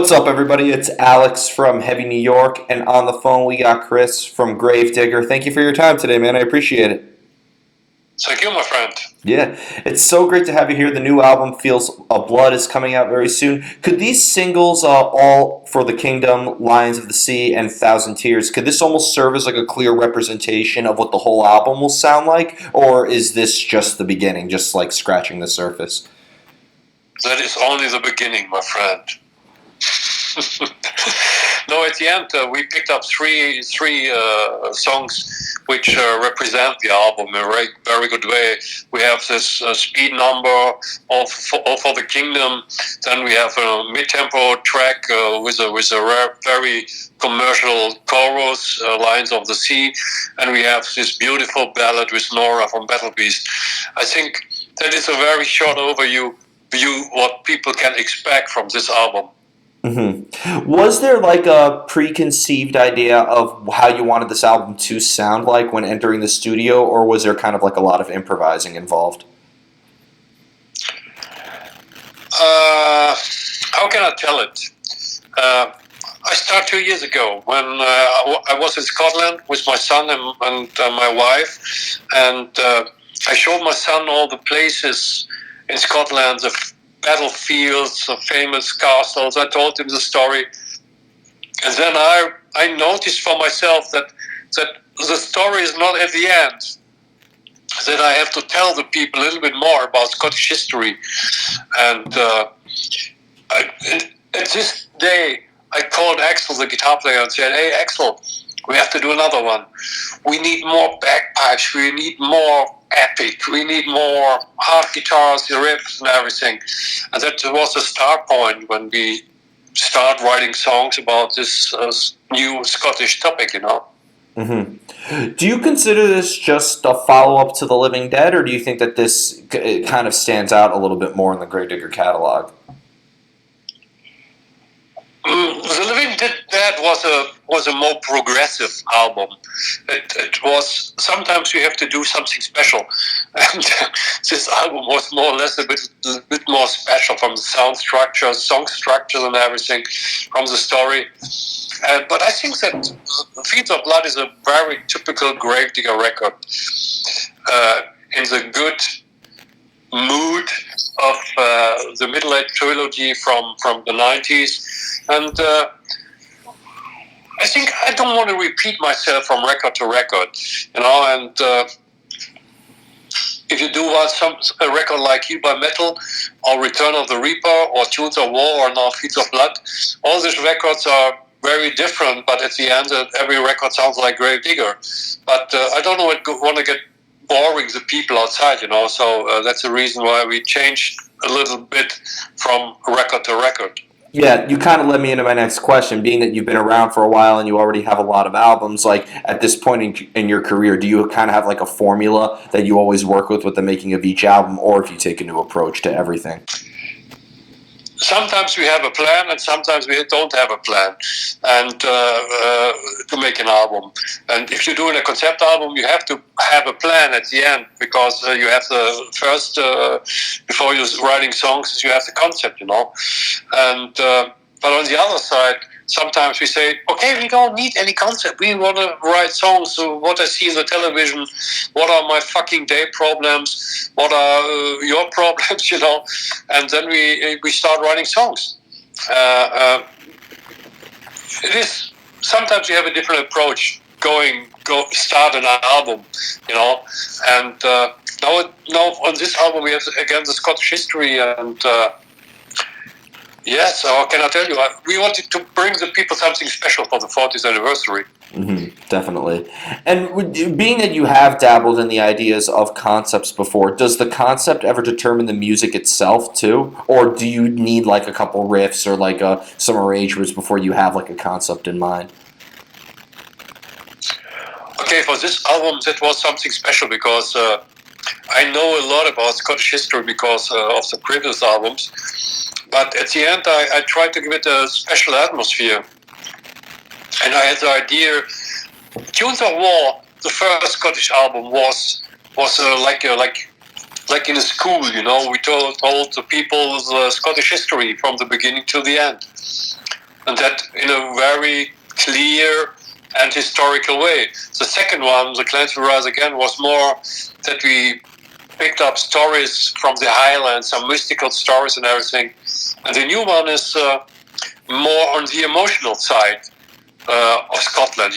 What's up, everybody? It's Alex from Heavy New York, and on the phone we got Chris from Gravedigger. Thank you for your time today, man. I appreciate it. Thank you, my friend. Yeah, it's so great to have you here. The new album, Feels of Blood, is coming out very soon. Could these singles, All for the Kingdom, Lions of the Sea, and Thousand Tears, could this almost serve as like a clear representation of what the whole album will sound like? Or is this just the beginning, just like scratching the surface? That is only the beginning, my friend. No, at the end, we picked up three songs which represent the album in a very good way. We have this speed number, All for the Kingdom. Then we have a mid-tempo track with a very commercial chorus, Lions of the Sea. And we have this beautiful ballad with Nora from Battle Beast. I think that is a very short overview what people can expect from this album. Was there like a preconceived idea of how you wanted this album to sound like when entering the studio, or was there kind of like a lot of improvising involved? How can I tell it? I started 2 years ago when I was in Scotland with my son and my wife, and I showed my son all the places in Scotland, the battlefields, the famous castles. I told him the story, and then I noticed for myself that the story is not at the end. That I have to tell the people a little bit more about Scottish history, and at this day I called Axel, the guitar player, and said, "Hey, Axel, we have to do another one. We need more bagpipes. We need more epic. We need more hard guitars, the riffs, and everything." And that was the start point when we start writing songs about this new Scottish topic, Do you consider this just a follow-up to The Living Dead, or do you think that this it kind of stands out a little bit more in the Gravedigger catalog? The Living Dead was a more progressive album. It was, sometimes you have to do something special, and this album was more or less a bit more special from the sound structure, song structure, and everything, from the story. But I think that Fields of Blood is a very typical Gravedigger record, in the good mood of the Middle Age trilogy from the 90s. And I think I don't want to repeat myself from record to record, and if you do a record like Heal by Metal or Return of the Reaper or Tunes of War or now Fields of Blood, all these records are very different, but at the end every record sounds like Gravedigger. But I don't want to get boring the people outside, so that's the reason why we changed a little bit from record to record. Yeah, you kind of led me into my next question. Being that you've been around for a while and you already have a lot of albums, like at this point in your career, do you kind of have like a formula that you always work with the making of each album, or if you take a new approach to everything? Sometimes we have a plan, and sometimes we don't have a plan, and to make an album. And if you're doing a concept album, you have to have a plan at the end, because you have the first before you're writing songs, you have the concept, And but on the other side, sometimes we say, okay, we don't need any concept. We want to write songs. So what I see in the television, what are my fucking day problems? What are your problems, And then we start writing songs. It is, sometimes you have a different approach. Start an album, And now on this album we have again the Scottish history and. Yes, how can I tell you? We wanted to bring the people something special for the 40th anniversary. Definitely. And being that you have dabbled in the ideas of concepts before, does the concept ever determine the music itself too? Or do you need like a couple riffs or like some arrangements before you have like a concept in mind? Okay, for this album, that was something special because I know a lot about Scottish history because of the previous albums. But at the end, I tried to give it a special atmosphere. And I had the idea, Tunes of War, the first Scottish album, was like in a school, we told the people the Scottish history from the beginning to the end. and that in a very clear and historical way. The second one, The Clans Will Rise Again, was more that we picked up stories from the Highlands, some mystical stories and everything. And the new one is more on the emotional side of Scotland,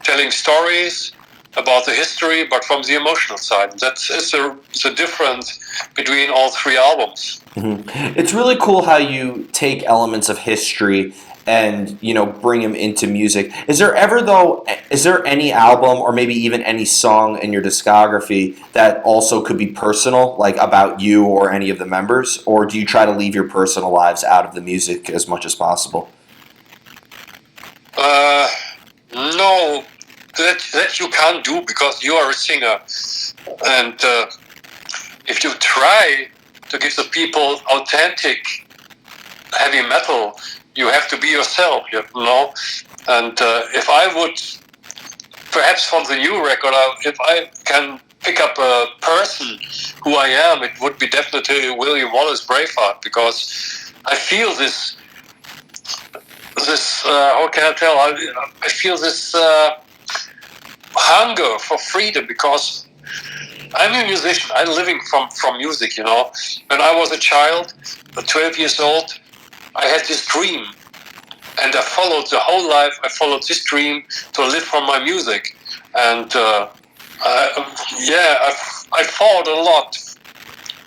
telling stories about the history, but from the emotional side. That's the difference between all three albums. Mm-hmm. It's really cool how you take elements of history and bring them into music. Is there any album or maybe even any song in your discography that also could be personal, like about you or any of the members, or do you try to leave your personal lives out of the music as much as possible? No, that you can't do because you are a singer, and if you try to give the people authentic heavy metal, you have to be yourself, And if I would, perhaps from the new record, if I can pick up a person who I am, it would be definitely William Wallace Braveheart, because I feel this. How can I tell? I feel this hunger for freedom, because I'm a musician. I'm living from music, When I was a child, 12 years old, I had this dream, and I followed the whole life. I followed this dream to live from my music, and I fought a lot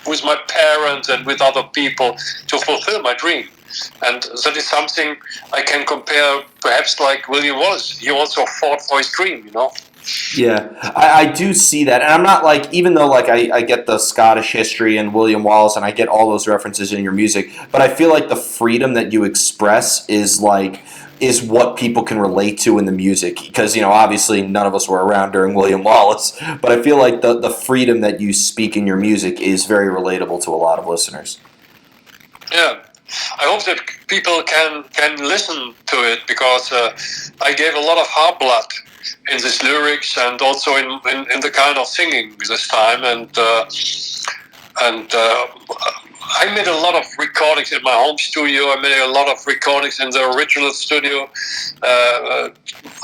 with my parents and with other people to fulfill my dream. And that is something I can compare, perhaps like William Wallace. He also fought for his dream, Yeah, I do see that, and I'm not like, even though like I get the Scottish history and William Wallace, and I get all those references in your music, but I feel like the freedom that you express is what people can relate to in the music, because obviously none of us were around during William Wallace, but I feel like the freedom that you speak in your music is very relatable to a lot of listeners. Yeah. I hope that people can listen to it, because I gave a lot of heart blood in these lyrics, and also in the kind of singing this time, and I made a lot of recordings in my home studio. I made a lot of recordings in the original studio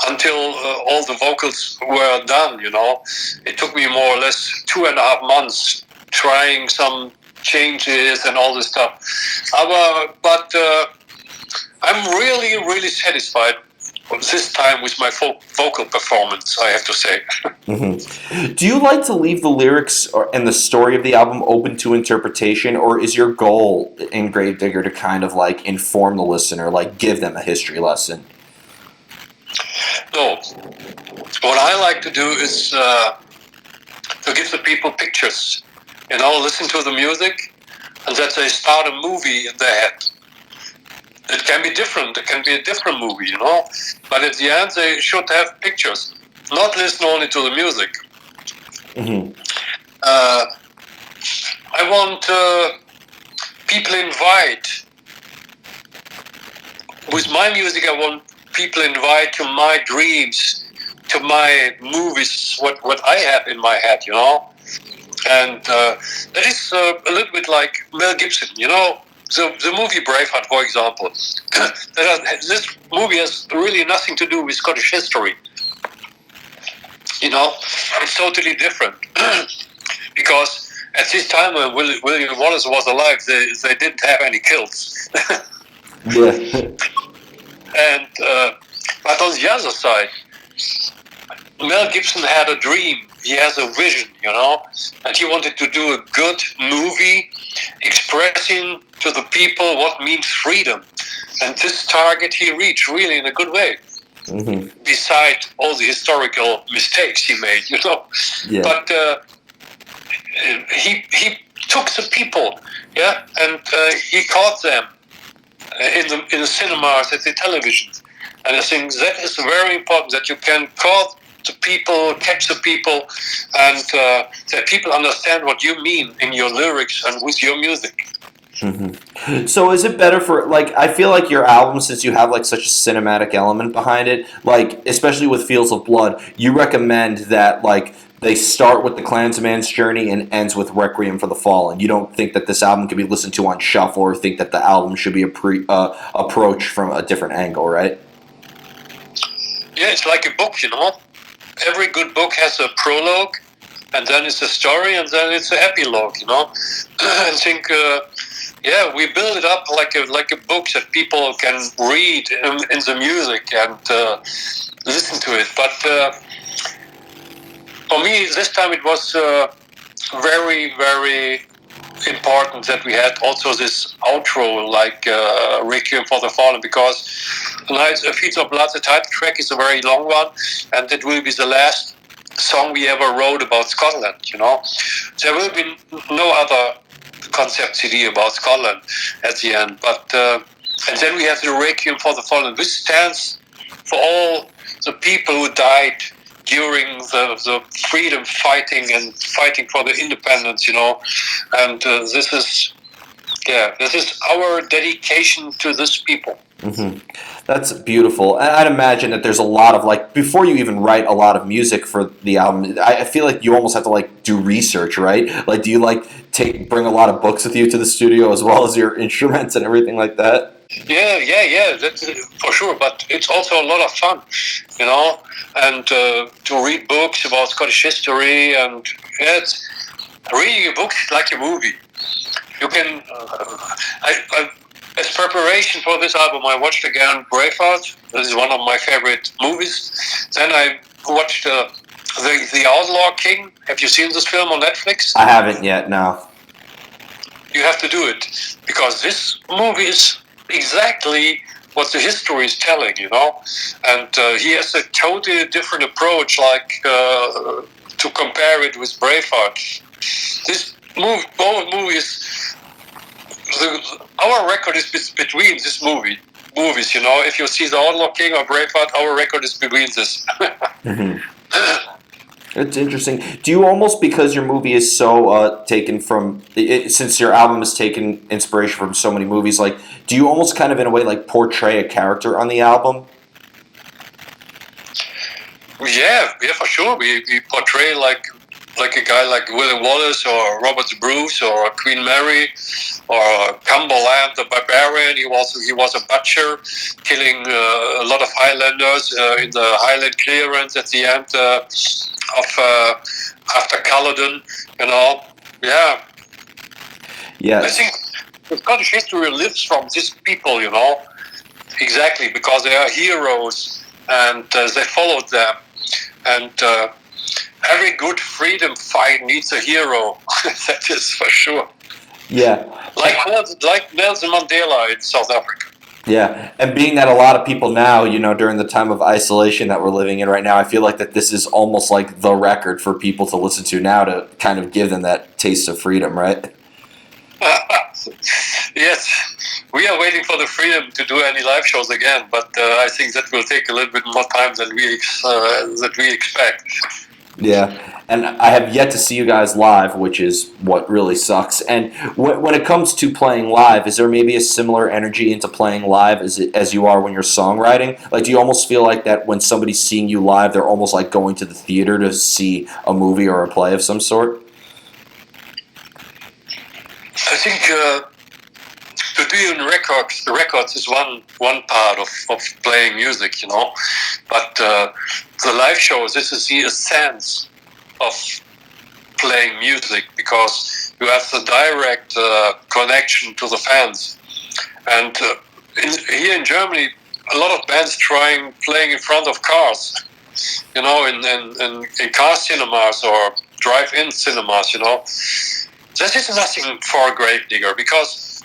until all the vocals were done. It took me more or less 2.5 months trying some changes and all this stuff. But I'm really, really satisfied this time with my vocal performance, I have to say. Mm-hmm. Do you like to leave the lyrics and the story of the album open to interpretation, or is your goal in Gravedigger to kind of like inform the listener, like give them a history lesson? No. What I like to do is to give the people pictures. Listen to the music, and that they start a movie in their head. It can be different. It can be a different movie, But at the end, they should have pictures, not listen only to the music. Mm-hmm. I want people invite. With my music, I want people invite to my dreams, to my movies, what I have in my head, And that is a little bit like Mel Gibson, the movie Braveheart, for example. This movie has really nothing to do with Scottish history. It's totally different. Because at this time when William Wallace was alive, they didn't have any kilts. Yeah. And but on the other side, Mel Gibson had a dream. He has a vision, and he wanted to do a good movie expressing to the people what means freedom. And this target he reached really in a good way. Mm-hmm. Beside all the historical mistakes he made, Yeah. But he took the people, and he caught them in the cinemas, at the televisions. And I think that is very important, that you can call the people, catch the people, and that people understand what you mean in your lyrics and with your music. Mm-hmm. So is it better for, like, I feel like your album, since you have like such a cinematic element behind it, like especially with Fields of Blood, you recommend that like they start with the Klansman's Journey and ends with Requiem for the Fallen. You don't think that this album can be listened to on shuffle, or think that the album should be approached from a different angle, right? Yeah, it's like a book, you know. Every good book has a prologue, and then it's a story, and then it's an epilogue, you know. I think, yeah, we build it up like a book that people can read in the music and listen to it. But for me, this time it was very, very important that we had also this outro, like Requiem for the Fallen, because Fields of Blood, the title track, is a very long one, and it will be the last song we ever wrote about Scotland, you know. There will be no other concept CD about Scotland at the end, but and then we have the Requiem for the Fallen, which stands for all the people who died during the freedom fighting and fighting for the independence, you know. And this is our dedication to this people. Mm-hmm. That's beautiful. And I'd imagine that there's a lot of, like, before you even write a lot of music for the album, I feel like you almost have to, like, do research, right? Like, do you, like, bring a lot of books with you to the studio as well as your instruments and everything like that? Yeah, that's for sure. But it's also a lot of fun, you know, and to read books about Scottish history, and it's reading a book is like a movie. You can, as preparation for this album, I watched again Braveheart. This is one of my favorite movies. Then I watched the Outlaw King. Have you seen this film on Netflix? I haven't yet, no. You have to do it, because this movie is exactly what the history is telling, you know. And he has a totally different approach, like to compare it with Braveheart. Both movies, our record is between this movies, you know. If you see the Outlaw King or Braveheart, our record is between this. Mm-hmm. It's interesting. Do you almost, because your movie is so taken from, since your album has taken inspiration from so many movies, like, do you almost kind of in a way like portray a character on the album? Yeah, for sure. We portray like a guy like William Wallace or Robert the Bruce or Queen Mary or Cumberland the Barbarian. He was a butcher, killing a lot of Highlanders in the Highland clearance at the end after Culloden, you know. Yeah. I think the Scottish history lives from these people, you know. Exactly, because they are heroes and they followed them. And every good freedom fight needs a hero. That is for sure. Yeah. Like Nelson Mandela in South Africa. Yeah, and being that a lot of people now, you know, during the time of isolation that we're living in right now, I feel like that this is almost like the record for people to listen to now to kind of give them that taste of freedom, right? Yes, we are waiting for the freedom to do any live shows again, but I think that will take a little bit more time than we expect. Yeah, and I have yet to see you guys live, which is what really sucks. And when it comes to playing live, is there maybe a similar energy into playing live as you are when you're songwriting? Like, do you almost feel like that when somebody's seeing you live, they're almost like going to the theater to see a movie or a play of some sort? I think to do records is one part of playing music, you know. But the live shows, this is the essence of playing music, because you have the direct connection to the fans. And here in Germany, a lot of bands playing in front of cars, you know, in car cinemas or drive-in cinemas, you know. That is nothing for a gravedigger, because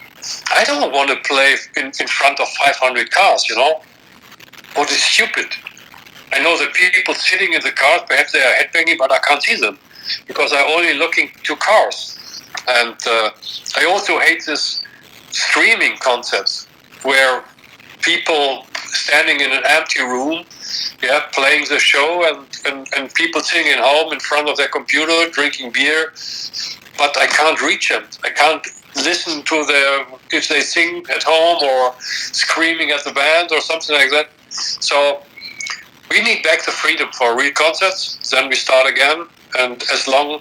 I don't want to play in front of 500 cars, you know. What is stupid? I know the people sitting in the cars, perhaps they are headbanging, but I can't see them, because I'm only looking to cars. And I also hate this streaming concepts, where people standing in an empty room, playing the show, and people sitting at home in front of their computer, drinking beer, but I can't reach them. I can't listen to if they sing at home or screaming at the band or something like that. So we need back the freedom for real concerts. Then we start again. And as long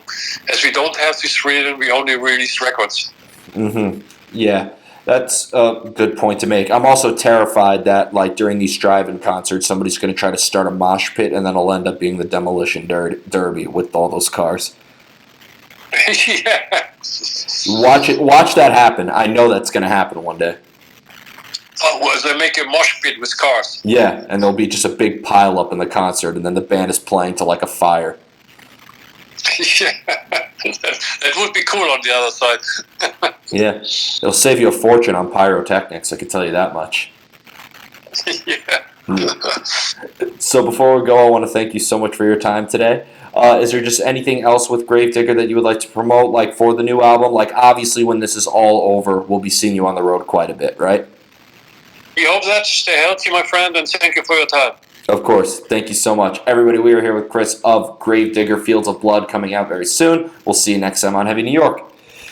as we don't have this freedom, we only release records. Mm-hmm. Yeah, that's a good point to make. I'm also terrified that, like, during these drive-in concerts, somebody's going to try to start a mosh pit, and then it'll end up being the demolition derby with all those cars. Yeah. Watch that happen. I know that's going to happen one day. Oh, well, they make a mosh pit with cars. Yeah, and there'll be just a big pile up in the concert, and then the band is playing to like a fire. Yeah. That would be cool on the other side. Yeah, it'll save you a fortune on pyrotechnics. I can tell you that much. Yeah. So before we go, I want to thank you so much for your time today. Is there just anything else with Gravedigger that you would like to promote, like for the new album? Like, obviously, when this is all over, we'll be seeing you on the road quite a bit, right? We hope that. Stay healthy, my friend, and thank you for your time. Of course. Thank you so much. Everybody, we are here with Chris of Gravedigger Fields of Blood, coming out very soon. We'll see you next time on Heavy New York.